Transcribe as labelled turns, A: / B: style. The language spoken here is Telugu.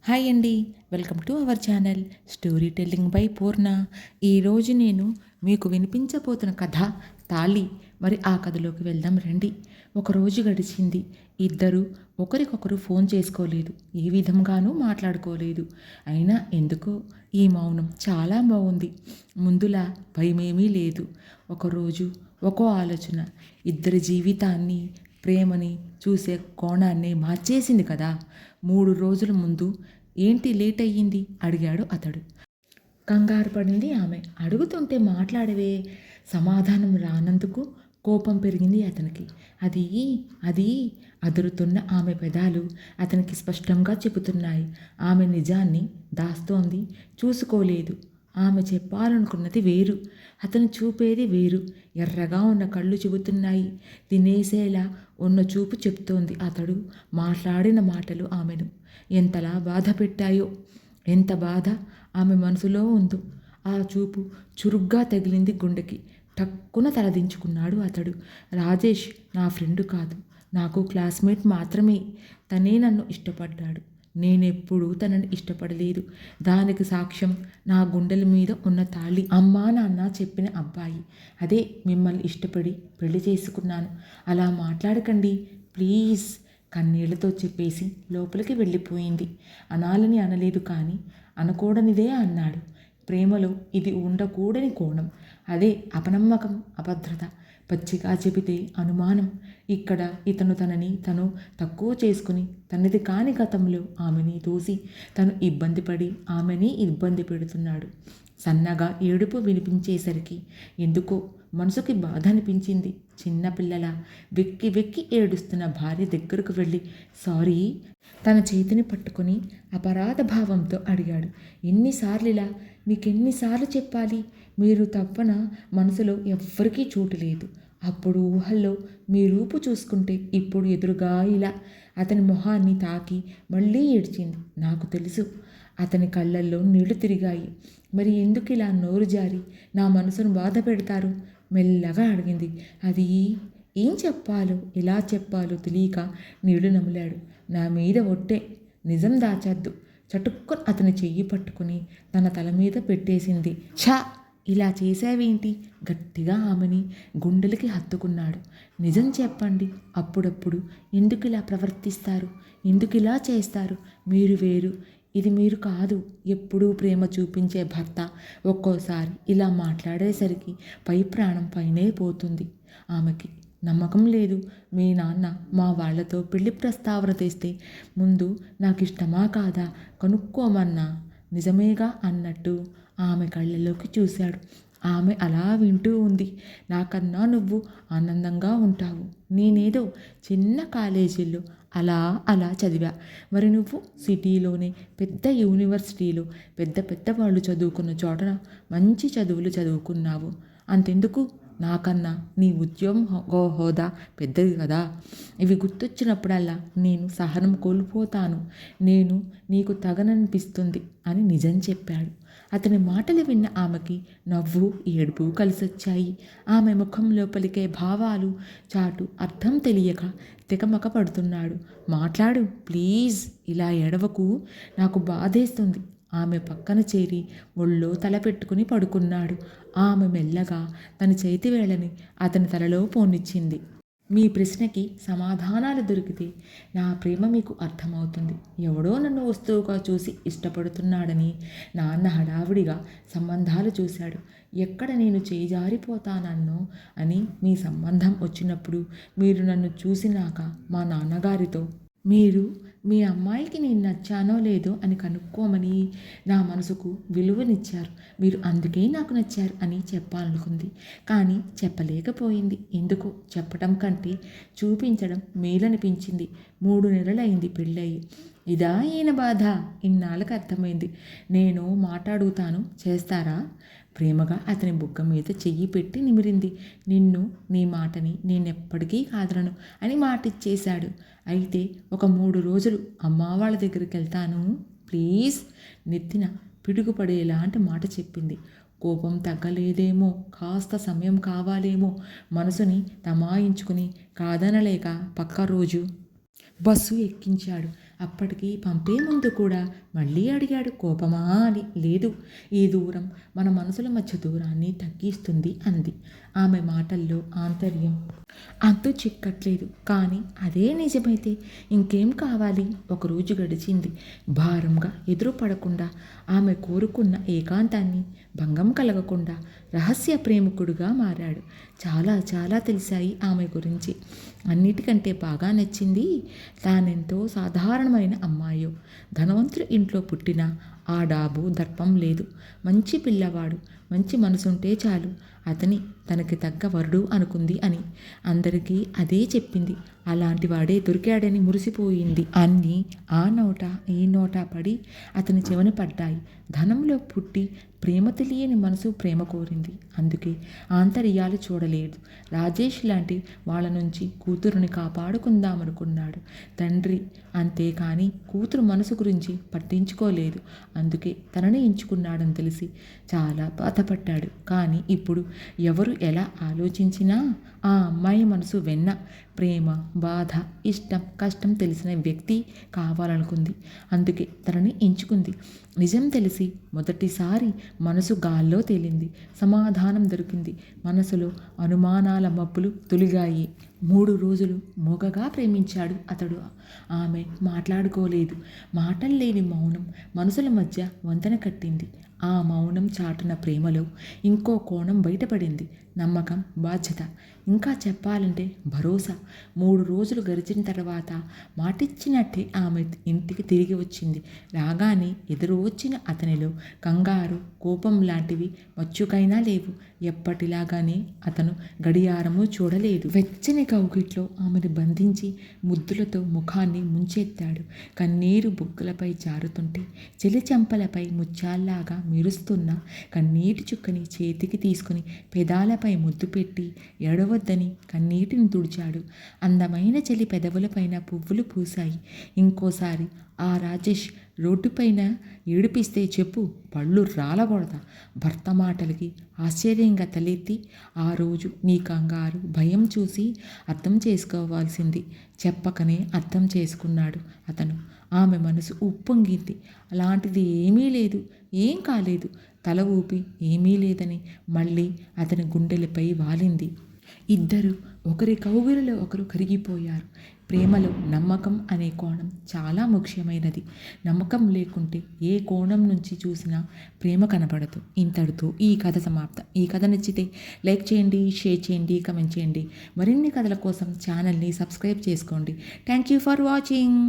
A: హాయ్ అండి, welcome to our channel story telling by Purna. ఈరోజు నేను మీకు వినిపించబోతున్న కథ తాళి. మరి ఆ కథలోకి వెళ్దాం రండి. ఒకరోజు గడిచింది. ఇద్దరు ఒకరికొకరు ఫోన్ చేసుకోలేదు, ఏ విధంగానూ మాట్లాడుకోలేదు. అయినా ఎందుకో ఈ మౌనం చాలా బాగుంది. ముందులా భయమేమీ లేదు. ఒకరోజు ఒక్కో ఆలోచన ఇద్దరి జీవితాన్ని, ప్రేమని చూసే కోణాన్ని మార్చేసింది కదా. 3 రోజుల ముందు ఏంటి లేట్ అయ్యింది అడిగాడు అతడు. కంగారు పడింది ఆమె. అడుగుతుంటే మాట్లాడవే. సమాధానం రానందుకు కోపం పెరిగింది అతనికి. అది అది అదురుతున్న ఆమె పెదాలు అతనికి స్పష్టంగా చెబుతున్నాయి. ఆమె నిజాన్ని దాస్తోంది, చూసుకోలేదు. ఆమె చెప్పాలనుకున్నది వేరు, అతను చూపేది వేరు. ఎర్రగా ఉన్న కళ్ళు చెబుతున్నాయి, తినేసేలా ఉన్న చూపు చెప్తోంది. అతడు మాట్లాడిన మాటలు ఆమెను ఎంతలా బాధ పెట్టాయో, ఎంత బాధ ఆమె మనసులో ఉందో. ఆ చూపు చురుగ్గా తగిలింది గుండెకి. టక్కున తలదించుకున్నాడు అతడు. రాజేష్ నా ఫ్రెండు కాదు, నాకు క్లాస్మేట్ మాత్రమే. తనే నన్ను ఇష్టపడ్డాడు, నేనెప్పుడూ తనని ఇష్టపడలేదు. దానికి సాక్ష్యం నా గుండెల మీద ఉన్న తాళి. అమ్మా నాన్న చెప్పిన అబ్బాయి. అదే మిమ్మల్ని ఇష్టపడి పెళ్లి చేసుకున్నాను. అలా మాట్లాడకండి ప్లీజ్, కన్నీళ్లతో చెప్పేసి లోపలికి వెళ్ళిపోయింది. అనాలని అనలేదు, కానీ అనకూడనిదే అన్నాడు. ప్రేమలో ఇది ఉండకూడని కోణం. అదే అపనమ్మకం, అభద్రత. పచ్చిగా చెబితే అనుమానం. ఇక్కడ ఇతను తను తక్కువ చేసుకుని, తనది కాని గతంలో ఆమెని దూసి తను ఇబ్బంది పడి ఆమెని ఇబ్బంది పెడుతున్నాడు. సన్నగా ఏడుపు వినిపించేసరికి ఎందుకో మనసుకి బాధ అనిపించింది. చిన్నపిల్లల వెక్కి వెక్కి ఏడుస్తున్న భార్య దగ్గరకు వెళ్ళి సారీ, తన చేతిని పట్టుకుని అపరాధ భావంతో అడిగాడు. ఎన్నిసార్లులా, మీకెన్నిసార్లు చెప్పాలి? మీరు తప్పన మనసులో ఎవ్వరికీ చోటు లేదు. అప్పుడు ఊహల్లో మీ రూపు చూసుకుంటే, ఇప్పుడు ఎదురుగా ఇలా. అతని మొహాన్ని తాకి మళ్ళీ ఏడ్చింది. నాకు తెలుసు. అతని కళ్ళల్లో నీళ్లు తిరిగాయి. మరి ఎందుకు ఇలా నోరు జారి నా మనసును బాధ పెడతారు? మెల్లగా అడిగింది. అది ఏం చెప్పాలో, ఎలా చెప్పాలో తెలియక నీళ్లు నమిలాడు. నా మీద ఒట్టే, నిజం దాచద్దు. చటుక్కుని అతని చెయ్యి పట్టుకుని తన తల మీద పెట్టేసింది. ఛా, ఇలా చేసావేంటి? గట్టిగా ఆమెని గుండెలకి హత్తుకున్నాడు. నిజం చెప్పండి. అప్పుడప్పుడు ఎందుకు ఇలా ప్రవర్తిస్తారు? ఎందుకు ఇలా చేస్తారు? మీరు వేరు, ఇది మీరు కాదు. ఎప్పుడూ ప్రేమ చూపించే భర్త ఒక్కోసారి ఇలా మాట్లాడేసరికి పై ప్రాణం పైనే పోతుంది. ఆమెకి నమ్మకం లేదు. మీ నాన్న మా వాళ్లతో పెళ్లి ప్రస్తావన తెస్తే ముందు నాకు ఇష్టమా కాదా కనుక్కోమన్నా. నిజమేగా అన్నట్టు ఆమె కళ్ళలోకి చూశాడు. ఆమె అలా వింటూ ఉంది. నాకన్నా నువ్వు ఆనందంగా ఉంటావు. నేనేదో చిన్న కాలేజీలో అలా అలా చదివా. మరి నువ్వు సిటీలోనే పెద్ద యూనివర్సిటీలో పెద్ద పెద్ద వాళ్ళు చదువుకున్న చోట మంచి చదువులు చదువుకున్నావు. అంతెందుకు, నాకన్నా నీ ఉద్యోగం హోదా పెద్దది కదా. ఇవి గుర్తొచ్చినప్పుడల్లా నేను సహనం కోల్పోతాను. నేను నీకు తగననిపిస్తుంది అని నిజం చెప్పాడు. అతని మాటలు విన్న ఆమెకి నవ్వు, ఏడుపు కలిసొచ్చాయి. ఆమె ముఖంలో పలికే భావాలు చాటు అర్థం తెలియక తికమక పడుతున్నాడు. మాట్లాడు ప్లీజ్, ఇలా ఎడవకు, నాకు బాధేస్తుంది. ఆమె పక్కన చేరి ఒళ్ళో తల పెట్టుకుని పడుకున్నాడు. ఆమె మెల్లగా తన చేతివేళని అతని తలలో పోనిచ్చింది. మీ ప్రశ్నకి సమాధానాలు దొరికితే నా ప్రేమ మీకు అర్థమవుతుంది. ఎవడో నన్ను వస్తువుగా చూసి ఇష్టపడుతున్నాడని నాన్న హడావుడిగా సంబంధాలు చూశాడు. ఎక్కడ నేను చేజారిపోతానన్నో అని మీ సంబంధం వచ్చినప్పుడు మీరు నన్ను చూసినాక మా నాన్నగారితో మీరు మీ అమ్మాయికి నేను నచ్చానో లేదో అని కనుక్కోమని నా మనసుకు విలువనిచ్చారు. మీరు అందుకే నాకు నచ్చారు అని చెప్పాలనుకుంది, కానీ చెప్పలేకపోయింది. ఎందుకో చెప్పడం కంటే చూపించడం మేలనిపించింది. 3 నెలలైంది పెళ్ళయి. ఇదా ఈయన బాధ? ఇన్నాళ్ళకి అర్థమైంది. నేను మాట్లాడుతాను, చేస్తారా? ప్రేమగా అతని బుగ్గ మీద చెయ్యి పెట్టి నిమిరింది. నిన్ను, నీ మాటని నేనెప్పటికీ కాదనను అని మాటిచ్చేశాడు. అయితే ఒక 3 రోజులు అమ్మా వాళ్ళ దగ్గరికి వెళ్తాను ప్లీజ్. నెత్తిన పిడుగుపడేలాంటి మాట చెప్పింది. కోపం తగ్గలేదేమో, కాస్త సమయం కావాలేమో. మనసుని తమాయించుకుని కాదనలేక పక్క రోజు బస్సు ఎక్కించాడు. అప్పటికి పంపే ముందు కూడా మళ్ళీ అడిగాడు. కోపమా అని. లేదు, ఈ దూరం మన మనసుల మధ్య దూరాన్ని తగ్గిస్తుంది అంది. ఆమె మాటల్లో ఆంతర్యం అంతు చిక్కట్లేదు. కానీ అదే నిజమైతే ఇంకేం కావాలి? ఒకరోజు గడిచింది. భారంగా ఎదురుపడకుండా, ఆమె కోరుకున్న ఏకాంతాన్ని భంగం కలగకుండా రహస్య ప్రేమికుడుగా మారాడు. చాలా చాలా తెలిసాయి ఆమె గురించి. అన్నిటికంటే బాగా నచ్చింది, తానెంతో సాధారణమైన అమ్మాయో, ధనవంతుల ఇంట్లో పుట్టిన ఆ డాబు దర్పం లేదు. మంచి పిల్లవాడు, మంచి మనసుంటే చాలు, అతని తనకి తగ్గ వరుడు అనుకుంది అని. అందరికీ అదే చెప్పింది. అలాంటి వాడే దొరికాడని మురిసిపోయింది. అన్నీ ఆ నోట ఈ నోట పడి అతని చెవిన పడ్డాయి. ధనంలో పుట్టి ప్రేమ తెలియని మనసు ప్రేమ కోరింది. అందుకే ఆంతర్యాలు చూడలేదు. రాజేష్ లాంటి వాళ్ళ నుంచి కూతురుని కాపాడుకుందామనుకున్నాడు తండ్రి. అంతేకాని కూతురు మనసు గురించి పట్టించుకోలేదు. అందుకే తనని ఎంచుకున్నాడని తెలిసి చాలా బాధపడ్డాడు. కానీ ఇప్పుడు ఎవరు ఎలా ఆలోచించినా ఆ అమ్మాయి మనసు వెన్న. ప్రేమ, బాధ, ఇష్టం, కష్టం తెలిసిన వ్యక్తి కావాలనుకుంది. అందుకే తనని ఎంచుకుంది. నిజం తెలిసి మొదటిసారి మనసు గాల్లో తేలింది. సమాధానం దొరికింది. మనసులో అనుమానాల మబ్బులు తొలిగాయి. 3 రోజులు మూగగా ప్రేమించాడు అతడు. ఆమె మాట్లాడుకోలేదు. మాటల్లేని మౌనం మనసుల మధ్య వంతెన కట్టింది. ఆ మౌనం చాటున ప్రేమలో ఇంకో కోణం బయటపడింది. నమ్మకం, బాధ్యత, ఇంకా చెప్పాలంటే భరోసా. 3 రోజులు గడిచిన తర్వాత మాటిచ్చినట్టే ఆమె ఇంటికి తిరిగి వచ్చింది. రాగానే ఎదురు వచ్చిన అతనిలో కంగారు, కోపం లాంటివి మచ్చుకైనా లేవు. ఎప్పటిలాగానే అతను గడియారము చూడలేదు. వెచ్చని కౌగిట్లో ఆమెను బంధించి ముద్దులతో ముఖాన్ని ముంచెత్తాడు. కన్నీరు బుగ్గలపై జారుతుంటే చెలి చెంపలపై ముత్యాల్లాగా మెరుస్తున్న కన్నీటి చుక్కని చేతికి తీసుకుని పెదాలపై ముద్దు పెట్టి ఏడవద్దని కన్నీటిని తుడిచాడు. అందమైన చెలి పెదవులపైన పువ్వులు పూశాయి. ఇంకోసారి ఆ రాజేష్ రోడ్డుపైన ఏడిపిస్తే చెప్పు, పళ్ళు రాలగొడతా. భర్త మాటలకి ఆశ్చర్యంగా తలెత్తి, ఆ రోజు నీ కంగారు, భయం చూసి అర్థం చేసుకోవాల్సింది చెప్పకనే అర్థం చేసుకున్నాడు అతను. ఆమె మనసు ఉప్పొంగింది. అలాంటిది ఏమీ లేదు, ఏం కాలేదు. తల ఊపి ఏమీ లేదని మళ్ళీ అతని గుండెలపై వాలింది. ఇద్దరు ఒకరి కౌగిలిలో ఒకరు కరిగిపోయారు. ప్రేమలో నమ్మకం అనే కోణం చాలా ముఖ్యమైనది. నమ్మకం లేకుంటే ఏ కోణం నుంచి చూసినా ప్రేమ కనపడదు. ఇంతటితో ఈ కథ సమాప్తం. ఈ కథ నచ్చితే లైక్ చేయండి, షేర్ చేయండి, కమెంట్ చేయండి. మరిన్ని కథల కోసం ఛానల్ని సబ్స్క్రైబ్ చేసుకోండి. Thank you for watching.